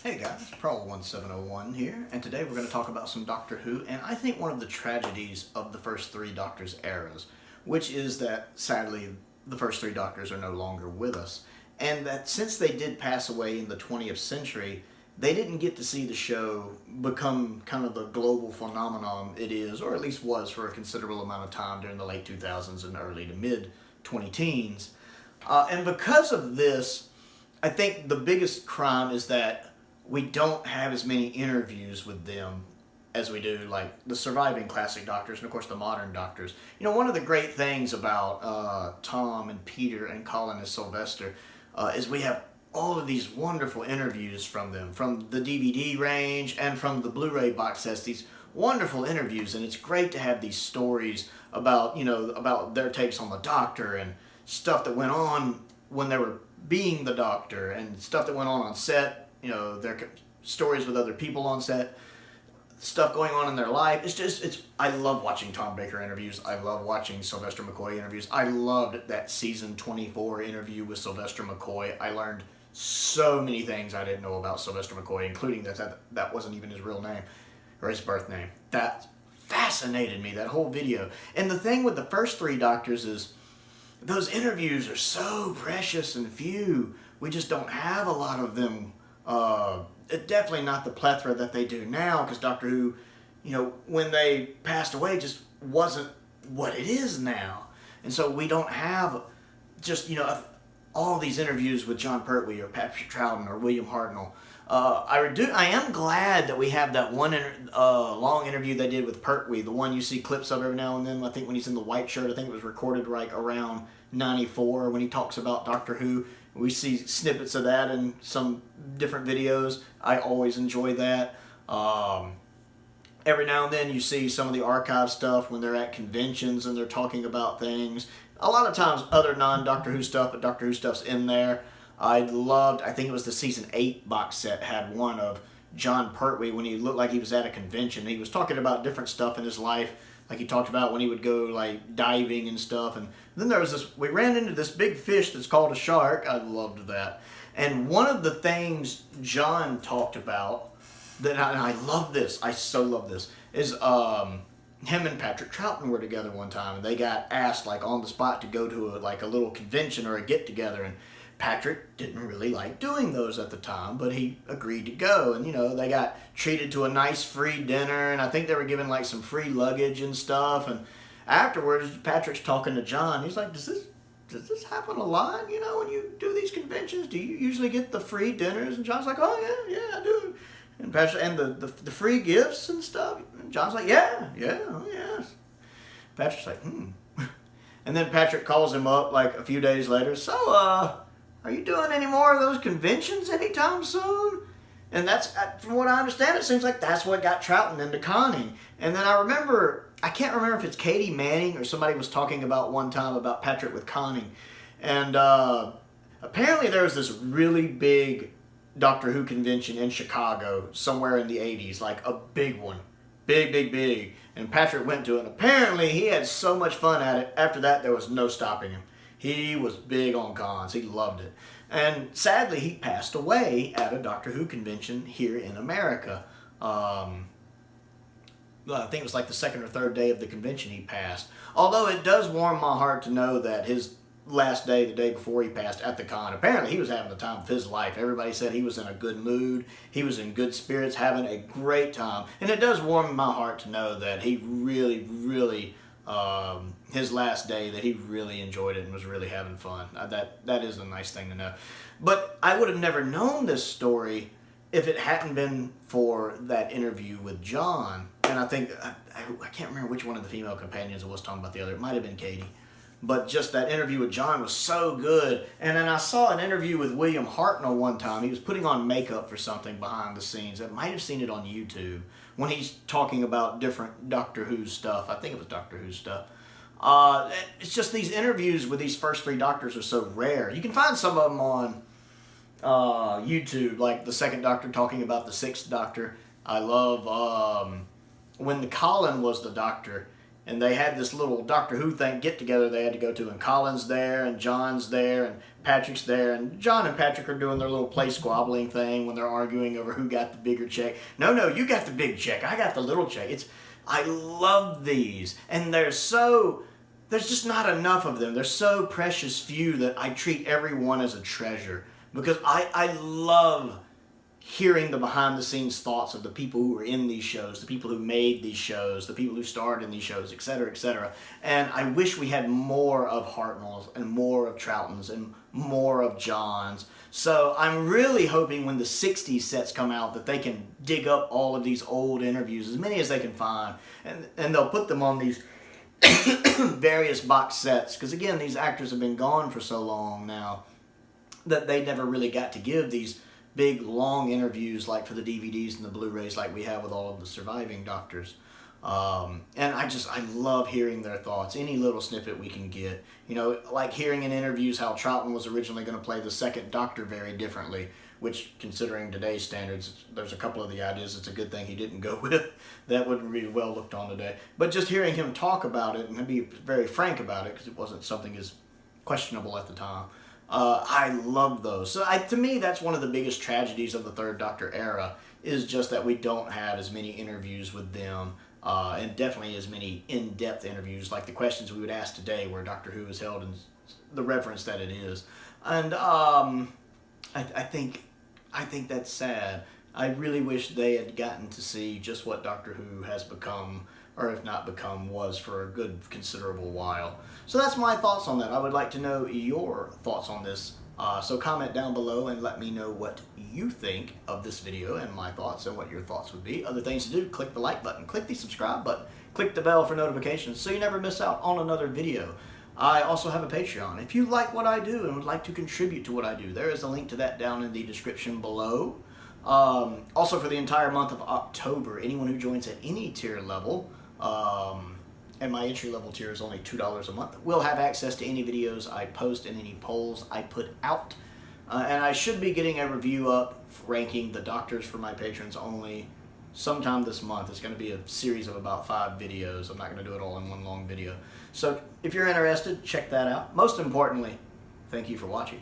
Hey guys, Pro1701 here, and today we're going to talk about some Doctor Who, and I think one of the tragedies of the first three Doctors eras, which is that, sadly, the first three Doctors are no longer with us, and that since they did pass away in the 20th century, they didn't get to see the show become kind of the global phenomenon it is, or at least was for a considerable amount of time during the late 2000s and early to mid 20-teens. And because of this, I think the biggest crime is that we don't have as many interviews with them as we do, like the surviving classic Doctors and, of course, the modern Doctors. You know, one of the great things about Tom and Peter and Colin as Sylvester is we have all of these wonderful interviews from them, from the DVD range and from the Blu-ray box sets, these wonderful interviews, and it's great to have these stories about, about their takes on the Doctor and stuff that went on when they were being the Doctor and stuff that went on set, their stories with other people on set, stuff going on in their life. I love watching Tom Baker interviews. I love watching Sylvester McCoy interviews. I loved that season 24 interview with Sylvester McCoy. I learned so many things I didn't know about Sylvester McCoy, including that wasn't even his real name or his birth name. That fascinated me, that whole video. And the thing with the first three Doctors is those interviews are so precious and few. We just don't have a lot of them. Definitely not the plethora that they do now, because Doctor Who, when they passed away, just wasn't what it is now. And so we don't have just, all these interviews with John Pertwee or Patrick Troughton or William Hartnell. I am glad that we have that one long interview they did with Pertwee, the one you see clips of every now and then. I think when he's in the white shirt, I think it was recorded right around 94 when he talks about Doctor Who. We see snippets of that in some different videos. I always enjoy that. Every now and then you see some of the archive stuff when they're at conventions and they're talking about things. A lot of times other non-Doctor Who stuff, but Doctor Who stuff's in there. I think it was the season 8 box set had one of John Pertwee when he looked like he was at a convention. He was talking about different stuff in his life. Like he talked about when he would go like diving and stuff. And then there was we ran into this big fish that's called a shark. I loved that. And one of the things John talked about that I love this, I so love this, is him and Patrick Troughton were together one time, and they got asked like on the spot to go to a little convention or a get together, and Patrick didn't really like doing those at the time, but he agreed to go. And, they got treated to a nice free dinner, and I think they were given, like, some free luggage and stuff. And afterwards, Patrick's talking to John. He's like, does this happen a lot, when you do these conventions? Do you usually get the free dinners? And John's like, oh, yeah, I do. And Patrick, and the free gifts and stuff? And John's like, yeah, oh, yes. Patrick's like, And then Patrick calls him up, like, a few days later. So, are you doing any more of those conventions anytime soon? And that's, from what I understand, it seems like that's what got Troughton into conning. And then I can't remember if it's Katie Manning or somebody was talking about one time about Patrick with conning. And apparently there was this really big Doctor Who convention in Chicago somewhere in the 80s, like a big one. Big. And Patrick went to it, and apparently he had so much fun at it. After that, there was no stopping him. He was big on cons. He loved it. And sadly, he passed away at a Doctor Who convention here in America. I think it was like the second or third day of the convention he passed. Although it does warm my heart to know that his last day, the day before he passed at the con, apparently he was having the time of his life. Everybody said he was in a good mood. He was in good spirits, having a great time. And it does warm my heart to know that he really, his last day, that he really enjoyed it and was really having fun. That is a nice thing to know. But I would have never known this story if it hadn't been for that interview with John. And I think, I can't remember which one of the female companions it was talking about the other. It might have been Katie. But just that interview with John was so good. And then I saw an interview with William Hartnell one time. He was putting on makeup for something behind the scenes. I might have seen it on YouTube when he's talking about different Doctor Who stuff. I think it was Doctor Who stuff. It's just these interviews with these first three Doctors are so rare. You can find some of them on YouTube, like the second Doctor talking about the sixth Doctor. I love when Colin was the Doctor, and they had this little Doctor Who thing get together they had to go to, and Colin's there, and John's there, and Patrick's there, and John and Patrick are doing their little play squabbling thing when they're arguing over who got the bigger check. No, you got the big check. I got the little check. I love these, and there's just not enough of them. They're so precious few that I treat everyone as a treasure, because I love hearing the behind-the-scenes thoughts of the people who were in these shows, the people who made these shows, the people who starred in these shows, etc., etc. And I wish we had more of Hartnell's and more of Troughton's and more of John's. So I'm really hoping when the 60s sets come out that they can dig up all of these old interviews, as many as they can find, and they'll put them on these various box sets, because again, these actors have been gone for so long now that they never really got to give these big long interviews like for the DVDs and the Blu-rays like we have with all of the surviving doctors. And I love hearing their thoughts, any little snippet we can get. You know, like hearing in interviews how Troughton was originally going to play the second Doctor very differently, which, considering today's standards, there's a couple of the ideas it's a good thing he didn't go with. That wouldn't be well looked on today. But just hearing him talk about it and be very frank about it, because it wasn't something as questionable at the time, I love those. So to me, that's one of the biggest tragedies of the Third Doctor era, is just that we don't have as many interviews with them, and definitely as many in-depth interviews like the questions we would ask today, where Doctor Who is held in the reverence that it is. And I think that's sad. I really wish they had gotten to see just what Doctor Who has become, or if not become, was for a good considerable while. So that's my thoughts on that. I would like to know your thoughts on this. So comment down below and let me know what you think of this video and my thoughts and what your thoughts would be. Other things to do, click the like button, click the subscribe button, click the bell for notifications so you never miss out on another video. I also have a Patreon. If you like what I do and would like to contribute to what I do, there is a link to that down in the description below. Also, for the entire month of October, anyone who joins at any tier level, and my entry level tier is only $2 a month, will have access to any videos I post and any polls I put out. And I should be getting a review up ranking the Doctors for my patrons only sometime this month. It's going to be a series of about 5 videos. I'm not going to do it all in one long video. So if you're interested, check that out. Most importantly, thank you for watching.